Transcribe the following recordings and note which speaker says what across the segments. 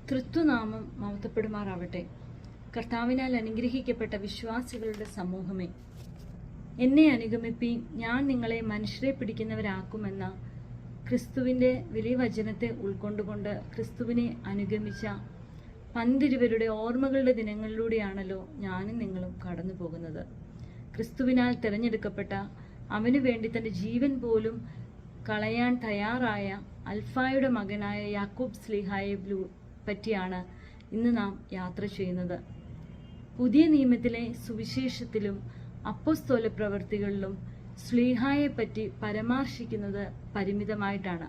Speaker 1: തൃത്വനാമം മഹത്വപ്പെടുമാറാവട്ടെ. കർത്താവിനാൽ അനുഗ്രഹിക്കപ്പെട്ട വിശ്വാസികളുടെ സമൂഹമേ, എന്നെ അനുഗമിപ്പീൻ, ഞാൻ നിങ്ങളെ മനുഷ്യരെ പിടിക്കുന്നവരാക്കുമെന്ന ക്രിസ്തുവിൻ്റെ വലിയ വചനത്തെ ഉൾക്കൊണ്ടുകൊണ്ട് ക്രിസ്തുവിനെ അനുഗമിച്ച പന്തിരുവരുടെ ഓർമ്മകളുടെ ദിനങ്ങളിലൂടെയാണല്ലോ ഞാനും നിങ്ങളും കടന്നു പോകുന്നത്. ക്രിസ്തുവിനാൽ തിരഞ്ഞെടുക്കപ്പെട്ട, അവന് വേണ്ടി തൻ്റെ ജീവൻ പോലും കളയാൻ തയ്യാറായ അൽഫായുടെ മകനായ യാക്കോബ് സ്ലീഹായെ പറ്റിയാണ് ഇന്ന് നാം യാത്ര ചെയ്യുന്നത്. പുതിയ നിയമത്തിലെ സുവിശേഷത്തിലും അപ്പോസ്തല പ്രവൃത്തികളിലും സ്ലീഹായെ പറ്റി പരാമർശിക്കുന്നത് പരിമിതമായിട്ടാണ്.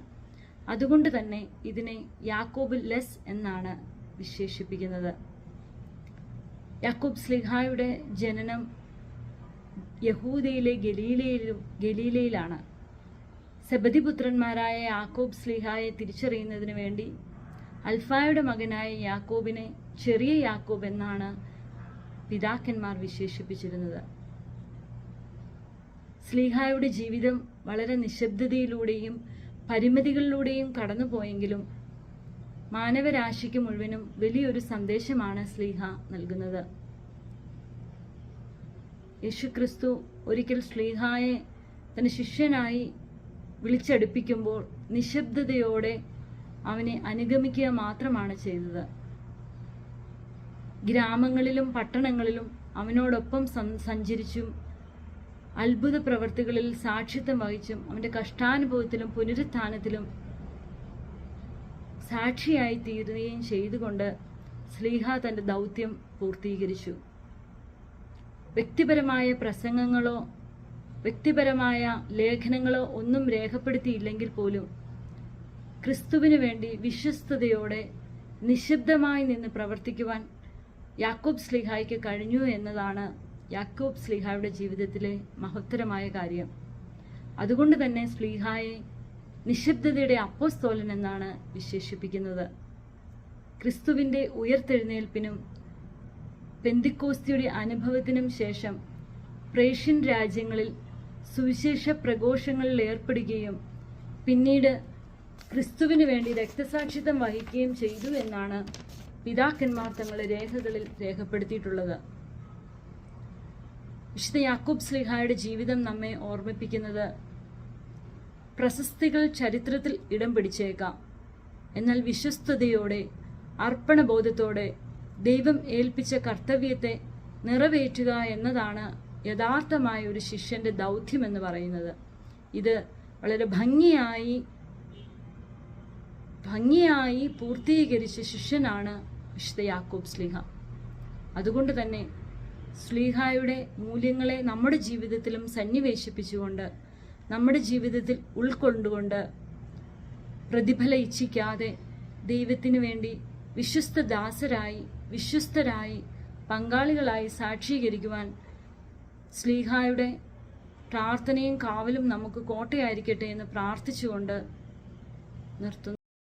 Speaker 1: അതുകൊണ്ട് തന്നെ ഇതിനെ യാക്കോബ് ലെസ് എന്നാണ് വിശേഷിപ്പിക്കുന്നത്. യാക്കോബ് സ്ലീഹായുടെ ജനനം യഹൂദയിലെ ഗലീലയിലാണ്. സെബദിപുത്രന്മാരായ യാക്കോബ് സ്ലീഹായെ തിരിച്ചറിയുന്നതിന് വേണ്ടി അൽഫായുടെ മകനായ യാക്കോബിനെ ചെറിയ യാക്കോബ് എന്നാണ് പിതാക്കന്മാർ വിശേഷിപ്പിച്ചിരുന്നത്. സ്ലീഹായുടെ ജീവിതം വളരെ നിശബ്ദതയിലൂടെയും പരിമിതികളിലൂടെയും കടന്നുപോയെങ്കിലും മാനവരാശിക്ക് മുഴുവനും വലിയൊരു സന്ദേശമാണ് സ്ലീഹ നൽകുന്നത്. യേശുക്രിസ്തു ഒരിക്കൽ സ്ലീഹായെ തന്റെ ശിഷ്യനായി വിളിച്ചടുപ്പിക്കുമ്പോൾ നിശബ്ദതയോടെ അവനെ അനുഗമിക്കുക മാത്രമാണ് ചെയ്തത്. ഗ്രാമങ്ങളിലും പട്ടണങ്ങളിലും അവനോടൊപ്പം സഞ്ചരിച്ചും അത്ഭുത പ്രവർത്തികളിൽ സാക്ഷിത്വം വഹിച്ചും അവന്റെ കഷ്ടാനുഭവത്തിലും പുനരുത്ഥാനത്തിലും സാക്ഷിയായി തീരുകയും ചെയ്തുകൊണ്ട് സ്ലീഹ തന്റെ ദൗത്യം പൂർത്തീകരിച്ചു. വ്യക്തിപരമായ പ്രസംഗങ്ങളോ വ്യക്തിപരമായ ലേഖനങ്ങളോ ഒന്നും രേഖപ്പെടുത്തിയില്ലെങ്കിൽ പോലും ക്രിസ്തുവിന് വേണ്ടി വിശ്വസ്തയോടെ നിശബ്ദമായി നിന്ന് പ്രവർത്തിക്കുവാൻ യാക്കോബ് സ്ലീഹായ്ക്ക് കഴിഞ്ഞു എന്നതാണ് യാക്കോബ് സ്ലീഹായുടെ ജീവിതത്തിലെ മഹത്തരമായ കാര്യം. അതുകൊണ്ട് തന്നെ സ്ലീഹായെ നിശബ്ദതയുടെ അപ്പോസ്തലൻ എന്നാണ് വിശേഷിപ്പിക്കുന്നത്. ക്രിസ്തുവിൻ്റെ ഉയർത്തെഴുന്നേൽപ്പിനും പെന്തിക്കോസ്തിയുടെ അനുഭവത്തിനും ശേഷം പ്രേഷ്യൻ രാജ്യങ്ങളിൽ സുവിശേഷ പ്രഘോഷങ്ങളിൽ ഏർപ്പെടുകയും പിന്നീട് ക്രിസ്തുവിന് വേണ്ടി രക്തസാക്ഷിത്വം വഹിക്കുകയും ചെയ്തു എന്നാണ് പിതാക്കന്മാർ തങ്ങളുടെ രേഖകളിൽ രേഖപ്പെടുത്തിയിട്ടുള്ളത്. വിശുദ്ധ യാക്കോബ് സ്ലീഹായുടെ ജീവിതം നമ്മെ ഓർമ്മിപ്പിക്കുന്നത് പ്രശസ്തികൾ ചരിത്രത്തിൽ ഇടം പിടിച്ചേക്കാം, എന്നാൽ വിശ്വസ്തയോടെ അർപ്പണബോധത്തോടെ ദൈവം ഏൽപ്പിച്ച കർത്തവ്യത്തെ നിറവേറ്റുക എന്നതാണ് യഥാർത്ഥമായ ഒരു ശിഷ്യന്റെ ദൗത്യം എന്ന് പറയുന്നത്. ഇത് വളരെ ഭംഗിയായി പൂർത്തീകരിച്ച ശിഷ്യനാണ് വിശുദ്ധ യാക്കോബ് സ്ലീഹ. അതുകൊണ്ട് തന്നെ സ്ലീഹായുടെ മൂല്യങ്ങളെ നമ്മുടെ ജീവിതത്തിലും സന്നിവേശിപ്പിച്ചുകൊണ്ട് നമ്മുടെ ജീവിതത്തിൽ ഉൾക്കൊണ്ടുകൊണ്ട് പ്രതിഫല ഇച്ഛിക്കാതെ ദൈവത്തിനു വേണ്ടി വിശ്വസ്തരായി പങ്കാളികളായി സാക്ഷീകരിക്കുവാൻ സ്ലീഹായുടെ പ്രാർത്ഥനയും കാവലും നമുക്ക് കോട്ടയായിരിക്കട്ടെ എന്ന് പ്രാർത്ഥിച്ചുകൊണ്ട് നിർത്തുന്നു.